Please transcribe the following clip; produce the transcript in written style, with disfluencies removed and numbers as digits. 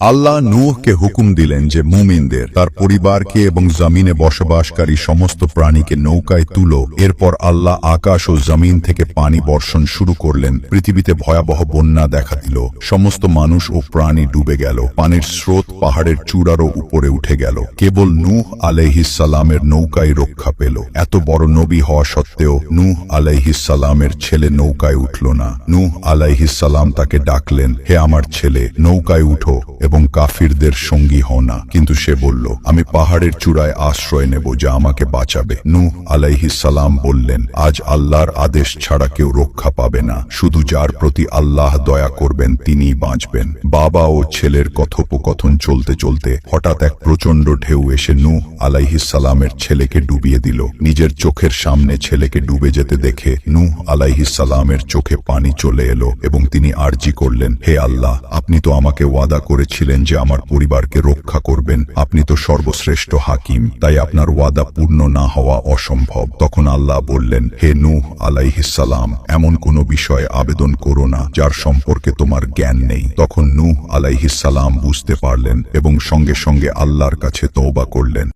আল্লাহ নূহকে হুকুম দিলেন যে মুমিনদের তার পরিবারকে এবং জমিনে বসবাসকারী সমস্ত প্রাণীকে নৌকায় তুলো। এরপর আল্লাহ আকাশ ও জমিন থেকে পানি বর্ষণ শুরু করলেন। পৃথিবীতে ভয়াবহ বন্যা দেখা দিল। সমস্ত মানুষ ও প্রাণী ডুবে গেল। পানির স্রোত পাহাড়ের চূড়ারও উপরে উঠে গেল। কেবল নূহ আলাইহিস সালামের নৌকায় রক্ষা পেল। এত বড় নবী হওয়া সত্ত্বেও নূহ আলাইহিস সালামের ছেলে নৌকায় উঠল না। নূহ আলাইহিস সালাম তাকে ডাকলেন, হে আমার ছেলে, নৌকায় উঠো এবং কাফিরদের সঙ্গী হও না। কিন্তু সে বলল, আমি পাহাড়ের চূড়ায় আশ্রয় নেব, যা আমাকে বাঁচাবে। নূহ আলাইহিস সালাম বললেন, আজ আল্লাহর আদেশ ছাড়া কেউ রক্ষা পাবে না। শুধু যার প্রতি আল্লাহ দয়া করবেন তিনিই বাঁচবেন। বাবা ও ছেলের কথোপকথন চলতে চলতে হঠাৎ এক প্রচণ্ড ঢেউ এসে নূহ আলাইহিস সালামের ছেলেকে ডুবিয়ে দিল। নিজের চোখের সামনে ছেলেকে ডুবে যেতে দেখে নূহ আলাইহিস সালামের চোখে পানি চলে এলো এবং তিনি আরজি করলেন, হে আল্লাহ, আপনি তো আমাকে ওয়াদা করেছিলেন যে আমার পরিবারকে রক্ষা করবেন। আপনি তো সর্বশ্রেষ্ঠ হাকিম, তাই আপনার ওয়াদা পূর্ণ না হওয়া অসম্ভব। তখন আল্লাহ বললেন, হে নূহ আলাইহিস সালাম, এমন কোনো বিষয়ে আবেদন করো না যার সম্পর্কে তোমার জ্ঞান নেই। তখন নূহ আলাইহিস সালাম বুঝতে পারলেন এবং সঙ্গে সঙ্গে আল্লাহর কাছে তওবা করলেন।